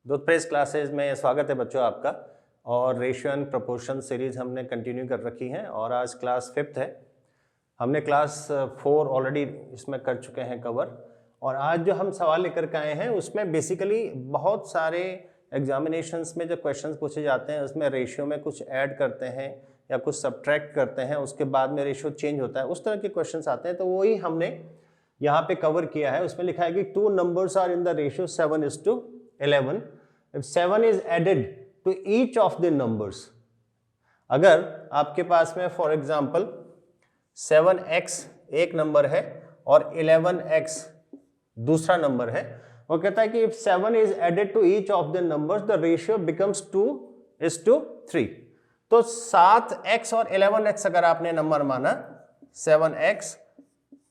दूध press classes में स्वागत है बच्चों आपका। और रेशियो एंड प्रोपोर्शन सीरीज हमने कंटिन्यू कर रखी है और आज क्लास 5th है। हमने क्लास 4 ऑलरेडी इसमें कर चुके हैं कवर। और आज जो हम सवाल लेकर के आए हैं उसमें बेसिकली बहुत सारे एग्जामिनेशंस में जो क्वेश्चंस पूछे जाते हैं उसमें रेशियो में कुछ ऐड करते हैं या कुछ सब्ट्रैक्ट करते हैं, उसके बाद में रेशियो चेंज होता है, उस तरह के क्वेश्चंस आते हैं। तो वही हमने यहाँ पे कवर किया है। उसमें लिखा है कि 2 numbers are in the ratio 7:11 if 7 is added to each of the numbers। अगर आपके पास में फॉर एग्जांपल 7x एक नंबर है और 11x दूसरा नंबर है, वो कहता है कि if 7 is added to each of the numbers the ratio becomes 2:3। तो 7x और 11x अगर आपने नंबर माना 7x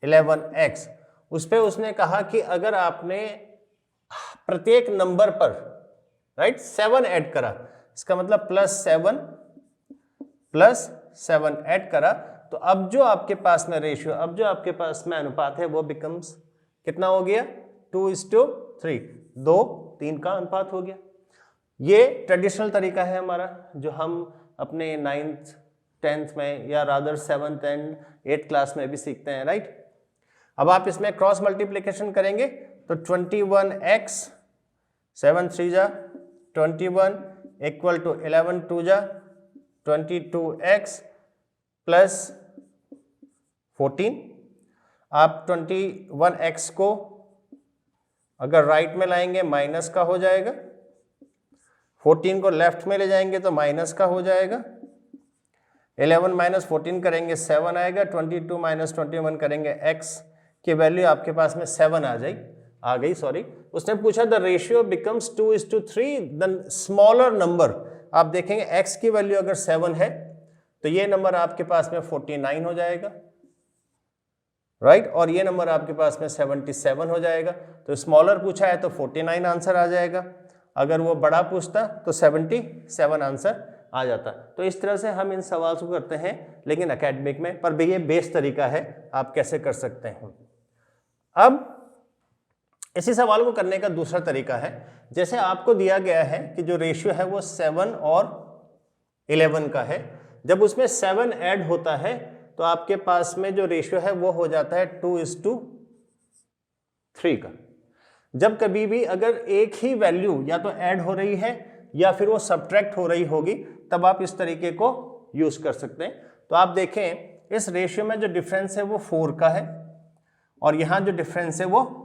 11x, उस पे उसने कहा कि अगर आपने प्रत्येक नंबर पर 7 ऐड करा, इसका मतलब +7 ऐड करा, तो अब जो आपके पास में रेशियो, अब जो आपके पास में अनुपात है वो बिकम्स कितना हो गया 2:3, 2:3 का अनुपात हो गया। ये ट्रेडिशनल तरीका है हमारा जो हम अपने 9th 10th में या rather 7th and 8th class में भी सीखते हैं, राइट। अब आप इसमें क्रॉस मल्टीप्लिकेशन करेंगे तो 21x 7 3 जा 21 इक्वल टू 11 2 जा 22x प्लस 14। आप 21x को अगर राइट में लाएंगे माइनस का हो जाएगा, 14 को लेफ्ट में ले जाएंगे तो माइनस का हो जाएगा, 11 माइनस 14 करेंगे 7 आएगा, 22 माइनस 21 करेंगे x की वैल्यू आपके पास में 7 आ गई। उसने पूछा the ratio becomes 2:3 the smaller number. आप देखेंगे x की वैल्यू अगर 7 है तो ये नंबर आपके पास में 49 हो जाएगा, राइट। और ये नंबर आपके पास में 77 हो जाएगा। तो स्मॉलर पूछा है तो 49 आंसर आ जाएगा, अगर वो बड़ा पूछता तो 77 आंसर आ जाता। तो इस तरह से हम इन सवाल को करते हैं, लेकिन एकेडमिक में, पर ये बेस तरीका है, आप कैसे कर सकते हैं। अब इसी सवाल को करने का दूसरा तरीका है, जैसे आपको दिया गया है कि जो रेशियो है वो 7 और 11 का है। जब उसमें 7 ऐड होता है तो आपके पास में जो रेशियो है वो हो जाता है 2:3 का। जब कभी भी अगर एक ही वैल्यू या तो ऐड हो रही है या फिर वो सब्ट्रैक्ट हो रही होगी, तब आप इस तरीके को यूज कर सकते हैं। तो आप देखें इस रेशियो में जो डिफरेंस है वो 4 का है और यहाँ जो डिफरेंस है वो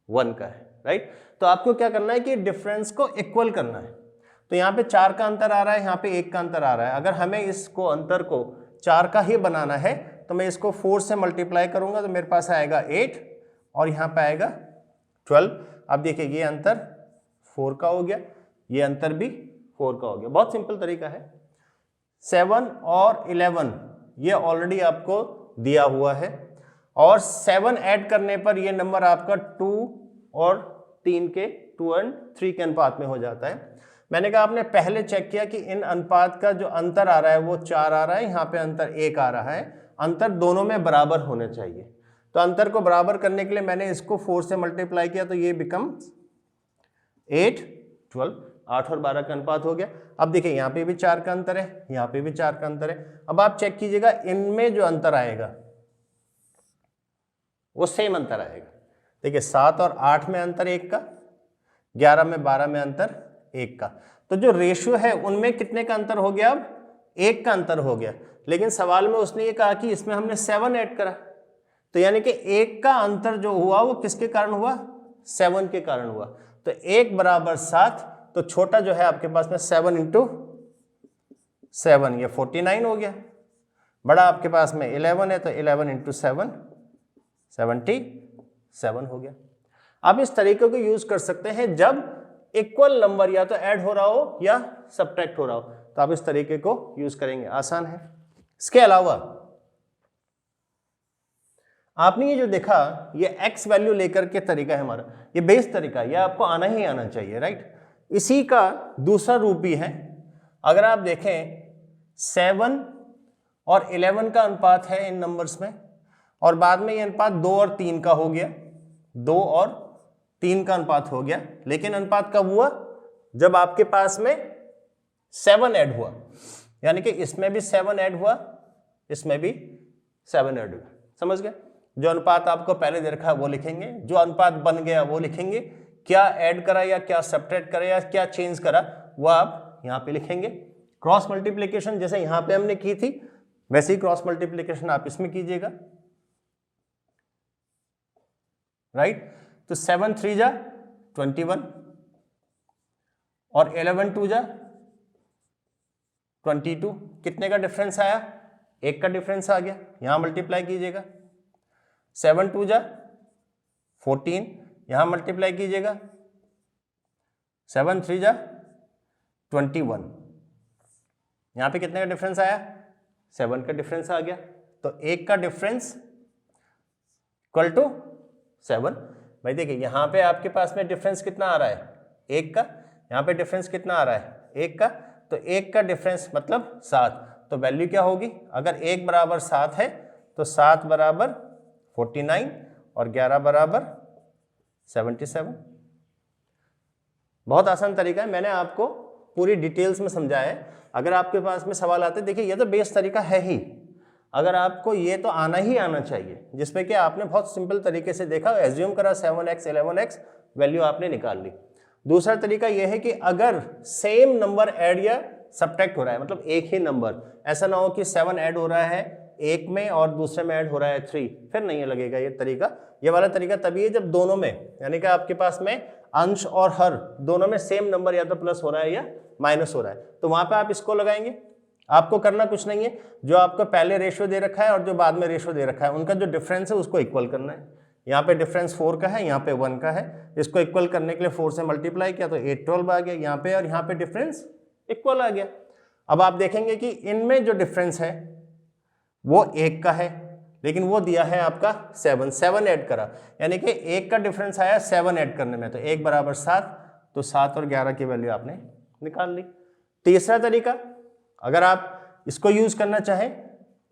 1 का है, राइट। तो आपको क्या करना है कि डिफरेंस को इक्वल करना है। तो यहाँ पे 4 का अंतर आ रहा है, यहाँ पे 1 का अंतर आ रहा है। अगर हमें इसको अंतर को 4 का ही बनाना है तो मैं इसको 4 से मल्टीप्लाई करूंगा तो मेरे पास आएगा 8 और यहाँ पे आएगा 12। अब देखिए ये अंतर 4 का हो गया, ये अंतर भी 4 का हो गया। बहुत सिंपल तरीका है। 7 और 11 ये ऑलरेडी आपको दिया हुआ है और 7 ऐड करने पर ये नंबर आपका 2 और 3 के 2 और 3 के अनुपात में हो जाता है। मैंने कहा आपने पहले चेक किया कि इन अनुपात का जो अंतर आ रहा है वो 4 आ रहा है, यहाँ पे अंतर 1 आ रहा है। अंतर दोनों में बराबर होने चाहिए। तो अंतर को बराबर करने के लिए मैंने इसको 4 से मल्टीप्लाई किया तो ये बिकम्स 8 12, 8 और 12 का अनुपात हो गया। अब देखिए यहाँ पे भी 4 का अंतर है, यहाँ पे भी 4 का अंतर है। अब आप चेक कीजिएगा इनमें जो अंतर आएगा वो सेम अंतर आएगा। देखिए 7 और 8 में अंतर 1 का, 11 में 12 में अंतर 1 का। तो जो रेशियो है उनमें कितने का अंतर हो गया, अब 1 का अंतर हो गया। लेकिन सवाल में उसने ये कहा कि इसमें हमने 7 ऐड करा, तो यानी कि 1 का अंतर जो हुआ वो किसके कारण हुआ, 7 के कारण हुआ। तो 1 बराबर 7, तो छोटा जो है आपके पास में 7 × 7 ये 49 हो गया। बड़ा आपके पास में 11 है तो 11 × 7 77 हो गया। आप इस तरीके को यूज कर सकते हैं जब इक्वल नंबर या तो ऐड हो रहा हो या सब्ट्रैक्ट हो रहा हो, तो आप इस तरीके को यूज करेंगे, आसान है। इसके अलावा आपने ये जो देखा ये x वैल्यू लेकर के तरीका है हमारा, ये बेस तरीका है, ये आपको आना ही आना चाहिए, राइट। इसी का दूसरा रूप भी है। अगर आप देखें 7 और 11 का अनुपात है इन नंबर्स में, और बाद में ये अनुपात 2 और 3 का हो गया, 2 और 3 का अनुपात हो गया। लेकिन अनुपात कब हुआ, जब आपके पास में 7 ऐड हुआ, यानी कि इसमें भी 7 ऐड हुआ, इसमें भी 7 ऐड हुआ। समझ गए? जो अनुपात आपको पहले दे रखा है वो लिखेंगे, जो अनुपात बन गया वो लिखेंगे, क्या ऐड करा या क्या सब्ट्रैक्ट करा या क्या चेंज करा वो आप यहाँ पे लिखेंगे। क्रॉस मल्टीप्लिकेशन जैसे यहाँ पे हमने की थी वैसे ही क्रॉस मल्टीप्लिकेशन आप इसमें कीजिएगा, राइट। तो 7 3 जा 21 और 11 2 जा 22, कितने का डिफरेंस आया? 1 का डिफरेंस आ गया, यहां मल्टीप्लाई कीजिएगा। 7 2 जा 14, यहां मल्टीप्लाई कीजिएगा। 7 3 जा 21, यहां पे कितने का डिफरेंस आया? 7 का डिफरेंस आ गया। तो 1 का डिफरेंस इक्वल टू 7। भाई देखिए यहां पे आपके पास में डिफरेंस कितना आ रहा है? 1 का। यहां पे डिफरेंस कितना आ रहा है? 1 का। तो 1 का डिफरेंस मतलब 7, तो वैल्यू क्या होगी? अगर 1 बराबर 7 है तो 7 बराबर 49 और 11 बराबर 77। बहुत आसान तरीका है, मैंने आपको पूरी डिटेल्स में समझाया है। अगर आपके पास में सवाल आते, देखिए ये तो बेस तरीका है ही, अगर आपको ये तो आना ही आना चाहिए, जिसमें कि आपने बहुत सिंपल तरीके से देखा, एज्यूम करा 7x 11x, वैल्यू आपने निकाल ली। दूसरा तरीका यह है कि अगर सेम नंबर ऐड या सब्ट्रैक्ट हो रहा है, मतलब एक ही नंबर, ऐसा ना हो कि 7 ऐड हो रहा है एक में और दूसरे में ऐड हो रहा है 3, फिर नहीं लगेगा ये तरीका। ये वाला तरीका तभी है जब दोनों में, यानी कि आपके पास में अंश और हर दोनों में सेम नंबर या तो प्लस हो रहा है या माइनस हो रहा है, तो वहां पे आप इसको लगाएंगे। आपको करना कुछ नहीं है, जो आपको पहले रेशियो दे रखा है और जो बाद में रेशियो दे रखा है उनका जो डिफरेंस है उसको इक्वल करना है। यहाँ पे डिफरेंस 4 का है, यहाँ पे 1 का है, इसको इक्वल करने के लिए 4 से मल्टीप्लाई किया तो 8 12 आ गया यहाँ पे, और यहाँ पे डिफरेंस इक्वल आ गया। अब आप देखेंगे कि इनमें जो डिफरेंस है वो 1 का है, लेकिन वो दिया है आपका 7 ऐड करा, यानी कि 1 का डिफरेंस आया 7 ऐड करने में, तो 1 बराबर 7, तो 7 और 11 की वैल्यू आपने निकाल ली। तीसरा तरीका, अगर आप इसको यूज करना चाहें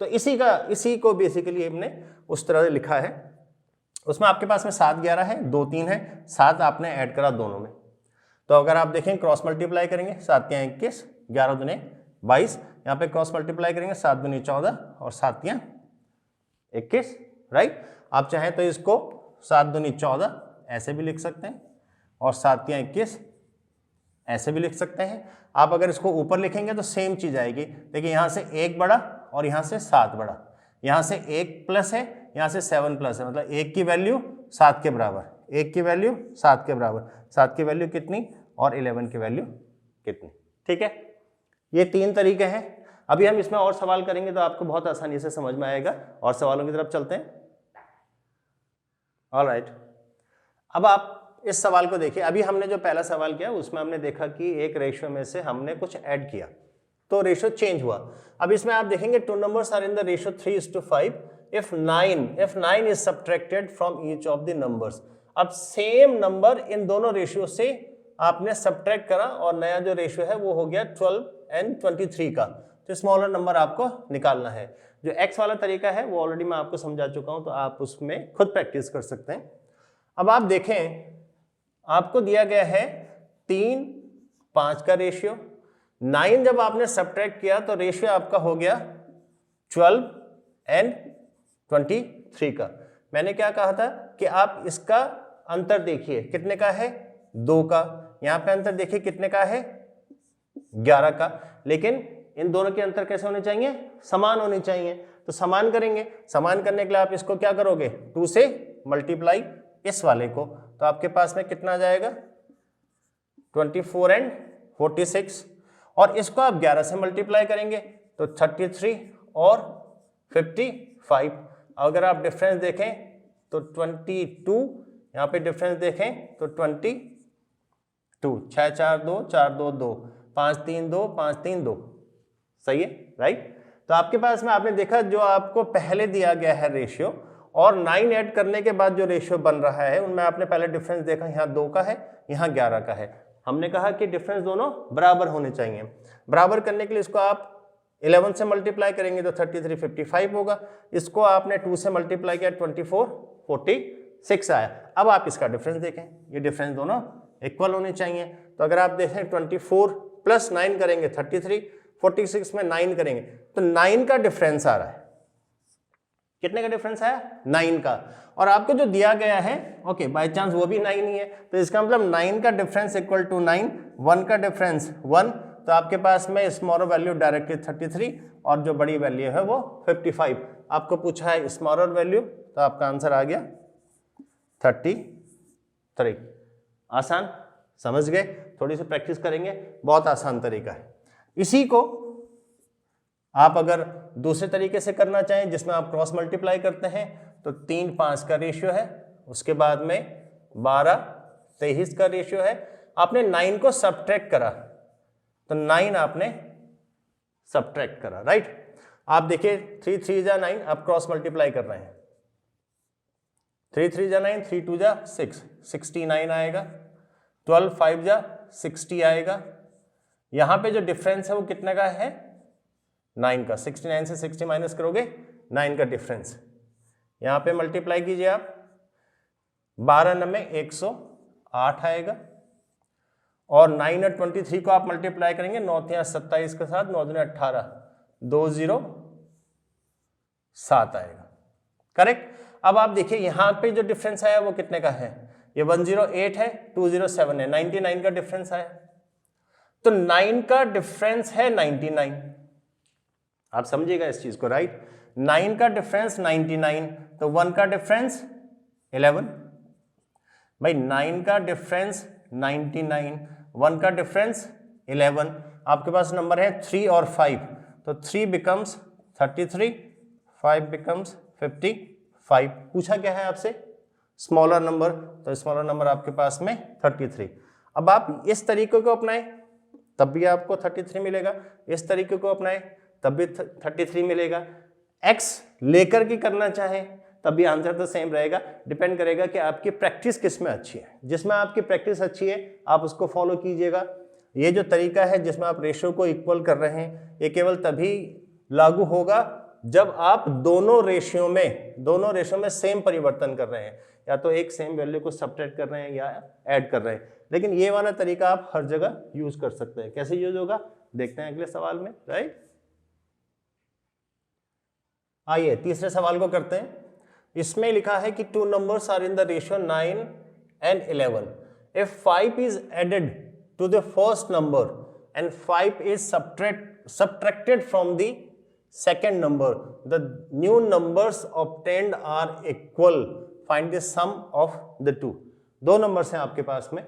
तो इसी को बेसिकली हमने उस तरह से लिखा है, उसमें आपके पास में 7 11 है, 2 3 है, 7 आपने ऐड करा दोनों में। तो अगर आप देखें क्रॉस मल्टीप्लाई करेंगे, 7 तियां 21, 11 दूने 22, यहाँ पे क्रॉस मल्टीप्लाई करेंगे 7 दूनी 14 और 7 तियां 21, राइट। आप चाहें तो इसको 7 दूनी 14 ऐसे भी लिख सकते हैं और 7 तियां 21 ऐसे भी लिख सकते हैं। आप अगर इसको ऊपर लिखेंगे तो सेम चीज आएगी। देखिए यहाँ से 1 बड़ा और यहाँ से 7 बड़ा, यहाँ से 1 प्लस है, यहाँ से 7 प्लस है, मतलब 1 की वैल्यू 7 के बराबर, 1 की वैल्यू 7 के बराबर, 7 की वैल्यू कितनी और 11 की वैल्यू कितनी, ठीक है। ये 3 तरीके हैं। अभी हम इसमें और सवाल करेंगे तो आपको बहुत आसानी से समझ में आएगा, और सवालों की तरफ चलते हैं। ऑलराइट, अब आप इस सवाल को देखिए। अभी हमने जो पहला सवाल किया उसमें हमने देखा कि एक रेशियो में से हमने कुछ ऐड किया तो रेशियो चेंज हुआ। अब इसमें आप देखेंगे 2 numbers are in the ratio 3:5 if 9 is subtracted from each of the numbers। अब सेम नंबर इन दोनों रेशियो से आपने सब्ट्रैक्ट करा और नया जो रेशियो है वो हो गया 12 and 23 का, तो स्मॉलर नंबर आपको निकालना है। जो एक्स वाला तरीका है वो ऑलरेडी मैं आपको समझा चुका हूं, तो आप उसमें खुद प्रैक्टिस कर सकते हैं। अब आप देखें, आपको दिया गया है 3 5 का रेशियो, 9 जब आपने सब्ट्रैक्ट किया तो रेशियो आपका हो गया 12 and 23 का। मैंने क्या कहा था कि आप इसका अंतर देखिए कितने का है, 2 का, यहां पे अंतर देखिए कितने का है, 11 का, लेकिन इन दोनों के अंतर कैसे होने चाहिए, समान होने चाहिए। तो समान करेंगे, समान करने के लिए आप इसको क्या करोगे, 2 से मल्टीप्लाई इस वाले को, तो आपके पास में कितना आ जाएगा 24 and 46, और इसको आप 11 से मल्टीप्लाई करेंगे तो 33 और 55। अगर आप डिफरेंस देखें तो 22, यहाँ पे डिफरेंस देखें तो 22, 6 4 2 4 2 2, 5 3 2 5 3 2, सही है, राइट। तो आपके पास में आपने देखा जो आपको पहले दिया गया है रेशियो और 9 ऐड करने के बाद जो रेशियो बन रहा है उनमें आपने पहले डिफरेंस देखा, यहाँ 2 का है, यहाँ 11 का है। हमने कहा कि डिफरेंस दोनों बराबर होने चाहिए। बराबर करने के लिए इसको आप 11 से मल्टीप्लाई करेंगे तो 33 55 होगा, इसको आपने 2 से मल्टीप्लाई किया 24 46 आया। अब आप इसका डिफरेंस देखें, ये डिफरेंस दोनों इक्वल होने चाहिए। तो अगर आप देखें 24 + 9 करेंगे 33, 46 में 9 करेंगे तो 9 का डिफरेंस आ रहा है। कितने का डिफरेंस आया? 9 का। और आपको जो दिया गया है ओके बाय चांस वो भी 9 ही है, तो इसका मतलब 9 का डिफरेंस इक्वल टू 9, 1 का डिफरेंस 1, तो आपके पास में स्मॉलर वैल्यू डायरेक्टली 33 और जो बड़ी वैल्यू है वो 55। आपको पूछा है स्मॉलर वैल्यू, तो आपका आंसर आ गया 33। आसान, समझ गए? थोड़ी सी प्रैक्टिस करेंगे, बहुत आसान तरीका है। इसी को आप अगर दूसरे तरीके से करना चाहें जिसमें आप क्रॉस मल्टीप्लाई करते हैं तो 3 5 का रेशियो है, उसके बाद में 12 23 का रेशियो है। आपने 9 को सब्ट्रैक्ट करा तो 9 आपने सब्ट्रैक्ट करा, राइट। आप देखिए 3 3 जा 9, आप क्रॉस मल्टीप्लाई कर रहे हैं, 3 3 जा 9, 3 2 जा 6, 69 आएगा, 12 5 जा 60 आएगा। यहां पे जो डिफरेंस है वो कितने का है? 9 का। 69 से 60 माइनस करोगे 9 का डिफरेंस, यहां पे मल्टीप्लाई कीजिए आप, 12 9 108 आएगा। और 9 और 23 को आप मल्टीप्लाई करेंगे 9 3 27 के साथ, 9 2 18, 207 आएगा, करेक्ट। अब आप देखिए यहां पे जो डिफरेंस आया वो कितने का है? ये 108 है, 207 है, 99 का डिफरेंस आया। तो 9 का डिफरेंस है 99, आप समझिएगा इस चीज को, राइट। 9 का डिफरेंस 99, तो 1 का डिफरेंस 11। भाई 9 का डिफरेंस 99, 1 का डिफरेंस 11। आपके पास नंबर है 3 और 5, तो 3 बिकम्स 33, 5 बिकम्स 55। पूछा क्या है आपसे? स्मॉलर नंबर, तो स्मॉलर नंबर आपके पास में 33। अब आप इस तरीके को अपनाएं तब भी आपको 33 मिलेगा, इस तरीके को अपनाएं तब भी 33 मिलेगा। x लेकर के करना चाहे तब भी आंसर तो सेम रहेगा, डिपेंड करेगा कि आपकी प्रैक्टिस किस में अच्छी है। जिसमें आपकी प्रैक्टिस अच्छी है आप उसको फॉलो कीजिएगा। ये जो तरीका है जिसमें आप रेशियो को इक्वल कर रहे हैं, ये केवल तभी लागू होगा जब आप दोनों रेशियो में सेम परिवर्तन कर रहे हैं, या तो एक सेम वैल्यू को सब्ट्रैक्ट कर रहे हैं या ऐड कर रहे हैं। लेकिन ये वाला तरीका आप हर जगह यूज कर सकते हैं। कैसे यूज होगा देखते हैं अगले सवाल में, राइट। आइए तीसरे सवाल को करते हैं। इसमें लिखा है कि 2 numbers are in the ratio 9 and 11. If 5 is added to the first number and 5 is subtracted from the second number, the new numbers obtained are equal. Find the sum of the two. 2 numbers हैं आपके पास में,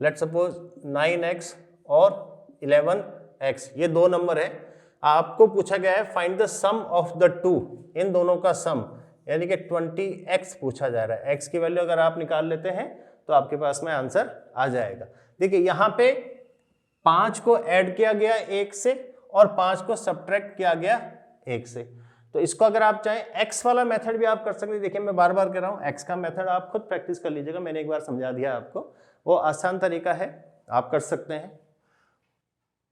let's suppose 9x और 11x, ये 2 number है। आपको पूछा गया है find the sum of the two, इन दोनों का सम, यानी कि 20x पूछा जा रहा है। x की वैल्यू अगर आप निकाल लेते हैं तो आपके पास में आंसर आ जाएगा। देखिए यहां पे 5 को ऐड किया गया 1 से और 5 को सब्ट्रैक्ट किया गया 1 से। तो इसको अगर आप चाहें x वाला मेथड भी आप कर सकते हैं। देखिए मैं बार बार कह रहा हूं x का मेथड आप खुद प्रैक्टिस कर लीजिएगा, मैंने एक बार समझा दिया आपको, वो आसान तरीका है, आप कर सकते हैं।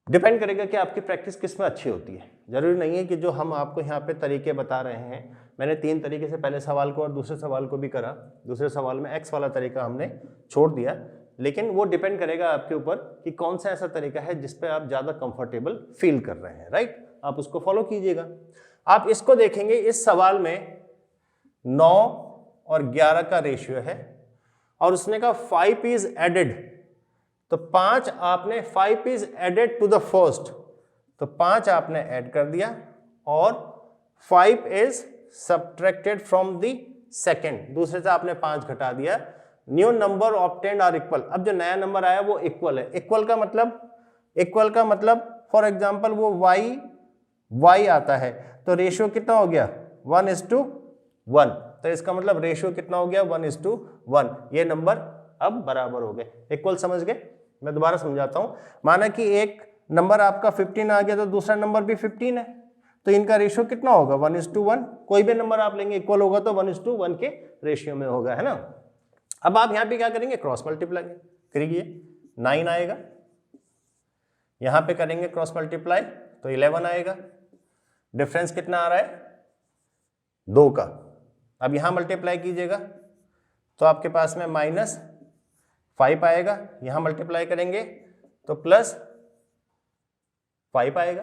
डिपेंड करेगा कि आपकी प्रैक्टिस किस में अच्छी होती है। जरूरी नहीं है कि जो हम आपको यहाँ पे तरीके बता रहे हैं, मैंने 3 तरीके से पहले सवाल को और दूसरे सवाल को भी करा, दूसरे सवाल में x वाला तरीका हमने छोड़ दिया, लेकिन वो डिपेंड करेगा आपके ऊपर कि कौन सा ऐसा तरीका है जिस पे आप ज़्यादा कंफर्टेबल फील कर रहे हैं, राइट। आप उसको फॉलो कीजिएगा। आप इसको देखेंगे, इस सवाल में 9 और 11 का रेशियो है और उसने कहा 5 इज एडेड, तो 5 आपने 5 is added to the first, तो 5 आपने ऐड कर दिया और 5 is subtracted from the second, दूसरे से आपने 5 घटा दिया। New number obtained are equal. अब जो नया नंबर आया वो इक्वल है। इक्वल का मतलब फॉर एग्जांपल वो y आता है, तो रेशियो कितना हो गया 1:1, तो इसका मतलब रेशियो कितना हो गया 1:1। ये नंबर अब बराबर हो गए, इक्वल, समझ गए। मैं दोबारा समझाता हूं। माना कि एक नंबर आपका 15 आ गया तो दूसरा नंबर भी 15 है, तो इनका रेशियो कितना होगा 1:1। कोई भी नंबर आप लेंगे इक्वल होगा तो 1:1 के रेशियो में होगा, है ना। अब आप यहां पे क्या करेंगे, क्रॉस मल्टीप्लाई करिए, 9 आएगा, यहां पे करेंगे क्रॉस मल्टीप्लाई तो 11 आएगा। डिफरेंस कितना आ रहा है 2 का। अब यहां मल्टीप्लाई कीजिएगा तो आपके पास में 5 आएगा, यहाँ मल्टीप्लाई करेंगे तो +5 आएगा,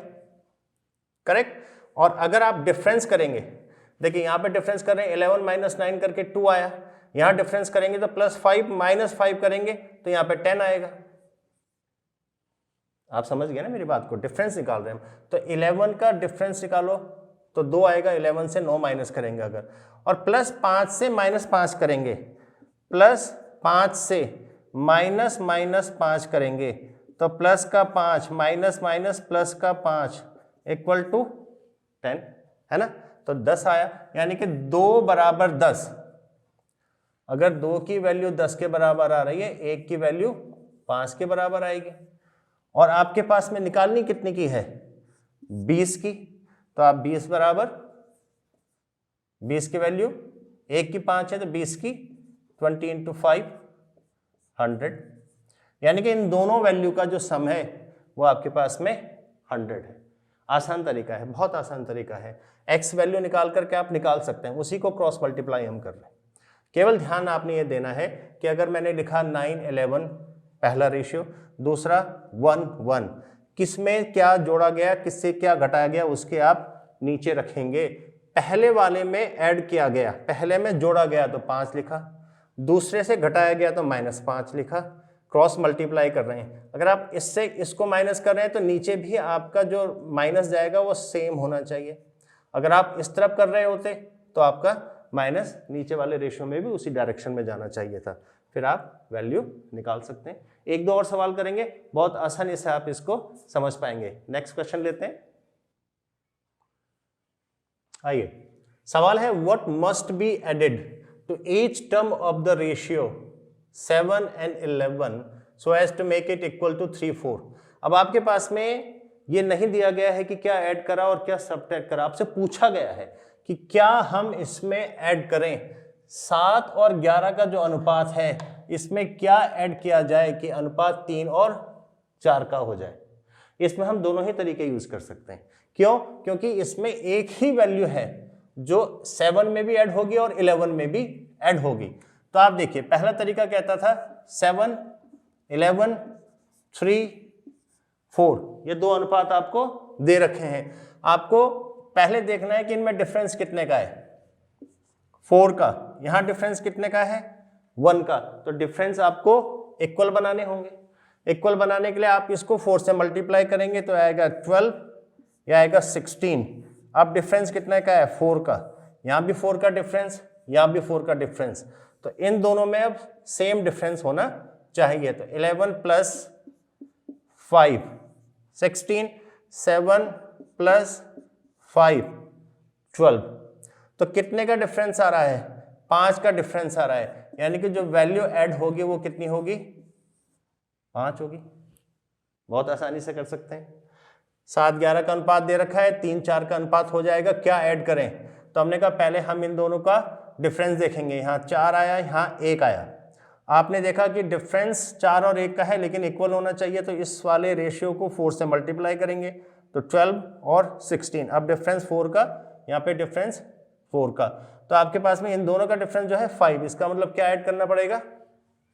करेक्ट। और अगर आप डिफरेंस करेंगे, देखिए यहाँ पे डिफरेंस कर रहे हैं 11 - 9 करके 2 आया, यहाँ डिफरेंस करेंगे तो +5 - 5 करेंगे तो यहाँ पे 10 आएगा। आप समझ गए ना मेरी बात को, डिफरेंस निकाल रहे हैं हम। तो 11 का डिफरेंस निकालो तो 2 आएगा, 11 से 9 माइनस करेंगे अगर, और +5 से -5 करेंगे, +5 से -5 करेंगे तो प्लस का 5 माइनस प्लस का 5 इक्वल टू 10, है ना। तो 10 आया, यानी कि 2 बराबर 10। अगर 2 की वैल्यू 10 के बराबर आ रही है, 1 की वैल्यू 5 के बराबर आएगी। और आपके पास में निकालनी कितने की है, 20 की, तो आप 20 बराबर 20 की वैल्यू 1 की 5 है तो 20 की 20 × 5 100, यानी कि इन दोनों वैल्यू का जो सम है वो आपके पास में 100 है। आसान तरीका है, बहुत आसान तरीका है। x वैल्यू निकाल करके आप निकाल सकते हैं, उसी को क्रॉस मल्टीप्लाई हम कर रहे हैं। केवल ध्यान आपने ये देना है कि अगर मैंने लिखा 9 11 पहला रेशियो, दूसरा 1 1, किस में क्या जोड़ा गया, किससे क्या घटाया गया, उसके आप नीचे रखेंगे। पहले वाले में ऐड किया गया, पहले में जोड़ा गया तो 5 लिखा, दूसरे से घटाया गया तो -5 लिखा। क्रॉस मल्टीप्लाई कर रहे हैं, अगर आप इससे इसको माइनस कर रहे हैं तो नीचे भी आपका जो माइनस जाएगा वो सेम होना चाहिए। अगर आप इस तरफ कर रहे होते तो आपका माइनस नीचे वाले रेशियो में भी उसी डायरेक्शन में जाना चाहिए था, फिर आप वैल्यू निकाल सकते हैं। एक दो और सवाल करेंगे, बहुत आसानी से आप इसको समझ पाएंगे। नेक्स्ट क्वेश्चन लेते हैं। आइए, सवाल है what must be added to each term of the ratio 7 and 11 so as to make it equal to 3 4। अब आपके पास में ये नहीं दिया गया है कि क्या ऐड करा और क्या सब्ट्रैक्ट करा, आपसे पूछा गया है कि क्या हम इसमें ऐड करें। 7 और 11 का जो अनुपात है इसमें क्या ऐड किया जाए कि अनुपात 3 और 4 का हो जाए। इसमें हम दोनों ही तरीके यूज कर सकते हैं। क्यों? क्योंकि इसमें एक ही वैल्यू है जो 7 में भी ऐड होगी और 11 में भी ऐड होगी। तो आप देखिए, पहला तरीका कहता था 7 11 3 4, ये दो अनुपात आपको दे रखे हैं। आपको पहले देखना है कि इनमें डिफरेंस कितने का है, 4 का। यहां डिफरेंस कितने का है, 1 का। तो डिफरेंस आपको इक्वल बनाने होंगे। इक्वल बनाने के लिए आप इसको 4 से मल्टीप्लाई करेंगे तो आएगा 12, या आएगा 16। अब डिफरेंस कितने का है, 4 का। यहां भी 4 का डिफरेंस, यहां भी 4 का डिफरेंस, तो इन दोनों में अब सेम डिफरेंस होना चाहिए। तो 11 + 5 16, 7 + 5 12। तो कितने का डिफरेंस आ रहा है, 5 का डिफरेंस आ रहा है, यानी कि जो वैल्यू ऐड होगी वो कितनी होगी, 5 होगी। बहुत आसानी से कर सकते हैं। 7 11 का अनुपात दे रखा है, 3 4 का अनुपात हो जाएगा। क्या ऐड करें, तो हमने कहा पहले हम इन दोनों का डिफरेंस देखेंगे। यहाँ 4 आया, यहाँ 1 आया। आपने देखा कि डिफरेंस 4 और 1 का है लेकिन इक्वल होना चाहिए, तो इस वाले रेशियो को 4 से मल्टीप्लाई करेंगे तो 12 और 16। अब डिफरेंस 4 का, यहाँ पे डिफरेंस 4 का, तो आपके पास में इन दोनों का डिफरेंस जो है 5। इसका मतलब क्या ऐड करना पड़ेगा,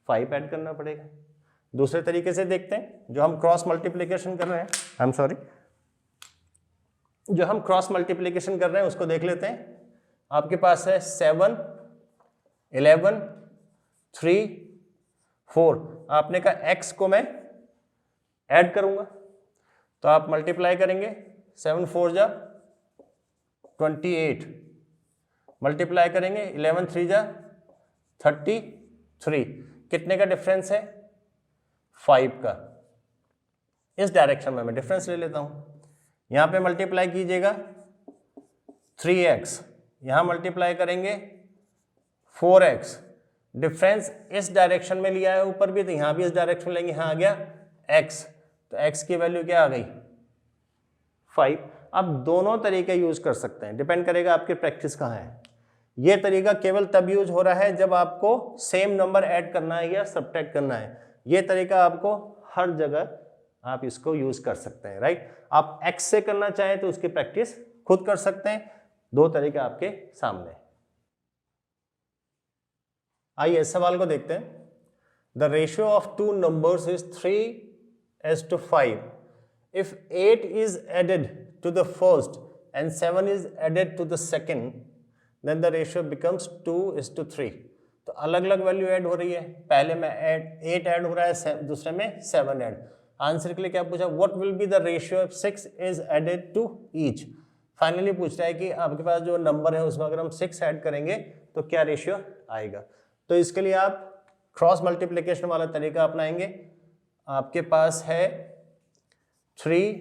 5 ऐड करना पड़ेगा। दूसरे तरीके से देखते हैं, जो हम क्रॉस मल्टीप्लीकेशन कर रहे हैं, जो हम क्रॉस मल्टीप्लीकेशन कर रहे हैं उसको देख लेते हैं। आपके पास है 7 11 3 4। आपने कहा x को मैं ऐड करूंगा, तो आप मल्टीप्लाई करेंगे, 7 4 जा 28, मल्टीप्लाई करेंगे 11 3 जा 33। कितने का डिफरेंस है, 5 का। इस डायरेक्शन में मैं डिफरेंस ले लेता हूं। यहां पे मल्टीप्लाई कीजिएगा 3x, यहां मल्टीप्लाई करेंगे 4x। डिफरेंस इस डायरेक्शन में लिया है ऊपर भी, तो यहां भी इस डायरेक्शन में लेंगे, यहां आ गया x, तो x की वैल्यू क्या आ गई, 5। अब दोनों तरीके यूज कर सकते हैं, डिपेंड करेगा आपकी प्रैक्टिस कहाँ है। ये तरीका केवल तब यूज हो रहा है जब आपको सेम नंबर ऐड करना है या सब्ट्रैक्ट करना है। ये तरीका आपको हर जगह आप इसको यूज कर सकते हैं, राइट। आप x से करना चाहें तो उसकी प्रैक्टिस खुद कर सकते हैं। दो तरीके आपके सामने। आइए इस सवाल को देखते हैं। The ratio of two numbers is 3:5. If 8 is added to the first and 7 is added to the second, then the ratio becomes 2:3. तो अलग अलग वैल्यू ऐड हो रही है, पहले में 8 ऐड हो रहा है, दूसरे में 7 ऐड। आंसर के लिए क्या पूछा, what will be the ratio if 6 is added to each. Finally पूछ रहा है कि आपके पास जो नंबर है उसमें अगर हम 6 ऐड करेंगे तो क्या रेशियो आएगा। तो इसके लिए आप क्रॉस मल्टीप्लिकेशन वाला तरीका अपनाएंगे। आपके पास है 3,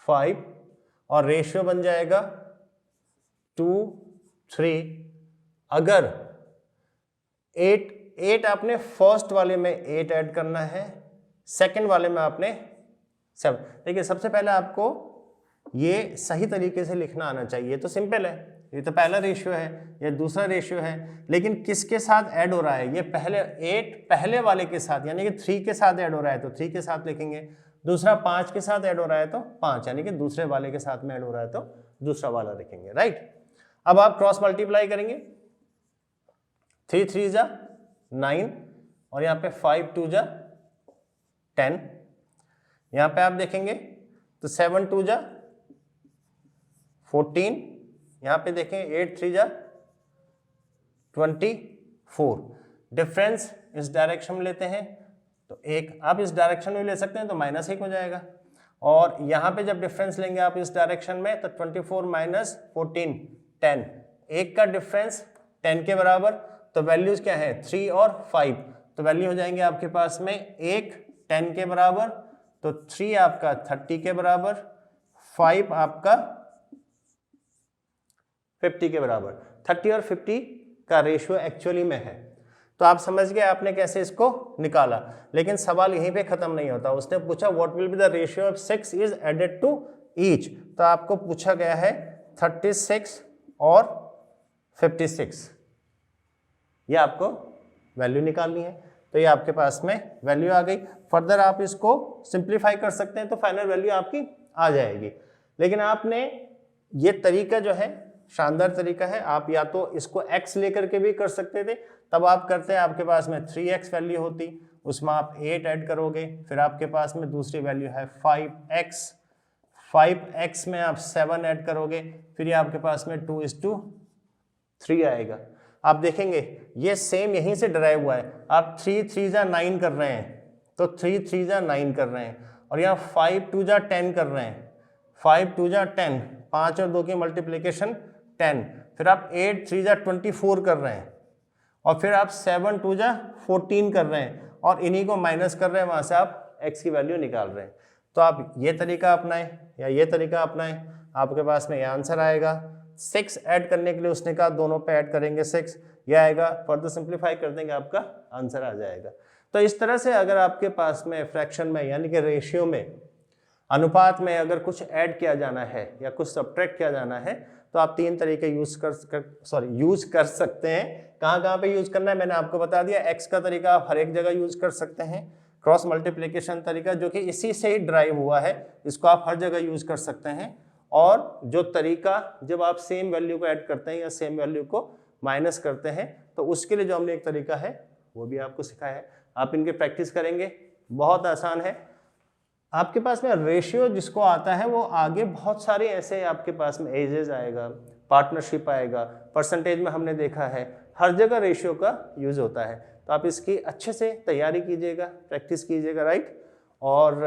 5 और रेशियो बन जाएगा 2, 3। अगर 8 आपने फर्स्ट वाले में 8 ऐड करना है, सेकंड वाले में आपने 7। देखिए सबसे पहले आपको ये सही तरीके से लिखना आना चाहिए। तो सिंपल है, ये तो पहला रेशियो है, ये दूसरा रेशियो है, लेकिन किसके साथ ऐड हो रहा है, ये पहले 8 पहले वाले के साथ यानी कि 3 के साथ ऐड हो रहा है तो 3 के साथ लिखेंगे, दूसरा 5 के साथ ऐड हो रहा है तो 5 यानी कि दूसरे वाले के साथ में ऐड हो रहा है तो दूसरा वाला लिखेंगे, राइट। अब आप क्रॉस मल्टीप्लाई करेंगे, 3 3 जा 9 और यहाँ पे 5 2 जा 10। यहाँ पे आप देखेंगे तो 7 2 जा 14, यहाँ पे देखें 8 3 जा 24। डिफरेंस इस डायरेक्शन में लेते हैं तो एक, आप इस डायरेक्शन में ले सकते हैं तो -1 हो जाएगा, और यहाँ पे जब डिफरेंस लेंगे आप इस डायरेक्शन में तो 24 - 14 10, एक का डिफरेंस 10 के बराबर। तो वैल्यूज क्या है 3 और 5, तो वैल्यू हो जाएंगे आपके पास में एक 10 के बराबर, तो 3 आपका 30 के बराबर, 5 आपका 50 के बराबर। 30 और 50 का रेशियो एक्चुअली में है। तो आप समझ गए आपने कैसे इसको निकाला, लेकिन सवाल यहीं पे खत्म नहीं होता। उसने पूछा what will be the ratio of 6 is added to each, तो आपको पूछा गया है 36 और 56, ये आपको वैल्यू निकालनी है। तो ये आपके पास में वैल्यू आ गई। फर्दर आप इसको सिंप्लीफाई कर सकते हैं तो फाइनल वैल्यू आपकी आ जाएगी। लेकिन आपने ये तरीका जो है शानदार तरीका है, आप या तो इसको x लेकर के भी कर सकते थे, तब आप करते हैं आपके पास में 3x वैल्यू होती, उसमें आप 8 ऐड करोगे, फिर आपके पास में दूसरी वैल्यू है 5x में आप 7 ऐड करोगे, फिर ये आपके पास में 2:3 आएगा। आप देखेंगे ये सेम यहीं से डराइव हुआ है। आप 3 3 जा 9 कर रहे हैं तो 3 3 जा 9 कर रहे हैं, और यहाँ 5 2 जा 10 कर रहे हैं, 5 2 जा 10, 5 और 2 की मल्टीप्लिकेशन 10, फिर आप 8 3 जा 24 कर रहे हैं, और फिर आप 7 2 जा 14 कर रहे हैं, और इन्हीं को माइनस कर रहे हैं, वहाँ से आप x की वैल्यू निकाल रहे हैं। तो आप ये तरीका अपनाएं या ये तरीका अपनाएं, आपके पास में ये आंसर आएगा। 6 ऐड करने के लिए उसने कहा दोनों पे ऐड करेंगे 6, ये आएगा, फर्दर सिंप्लीफाई कर देंगे आपका आंसर आ जाएगा। तो इस तरह से अगर आपके पास में फ्रैक्शन में यानी कि रेशियो में, अनुपात में अगर कुछ ऐड किया जाना है या कुछ सब्ट्रैक्ट किया जाना है तो आप 3 तरीके यूज कर सकते हैं। कहाँ पे यूज करना है मैंने आपको बता दिया। एक्स का तरीका आप हर एक जगह यूज कर सकते हैं, क्रॉस मल्टीप्लिकेशन तरीका जो कि इसी से ही ड्राइव हुआ है, इसको आप हर जगह यूज कर सकते हैं। और जो तरीका जब आप सेम वैल्यू को ऐड करते हैं या सेम वैल्यू को माइनस करते हैं, तो उसके लिए जो हमने एक तरीका है वो भी आपको सिखाया है। आप इनके प्रैक्टिस करेंगे, बहुत आसान है। आपके पास में रेशियो जिसको आता है वो आगे बहुत सारे ऐसे आपके पास में एजेस आएगा, पार्टनरशिप आएगा, परसेंटेज में हमने देखा है, हर जगह रेशियो का यूज होता है। तो आप इसकी अच्छे से तैयारी कीजिएगा, प्रैक्टिस कीजिएगा, राइट। और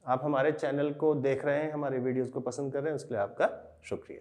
आप हमारे चैनल को देख रहे हैं, हमारे वीडियोस को पसंद कर रहे हैं, उसके लिए आपका शुक्रिया।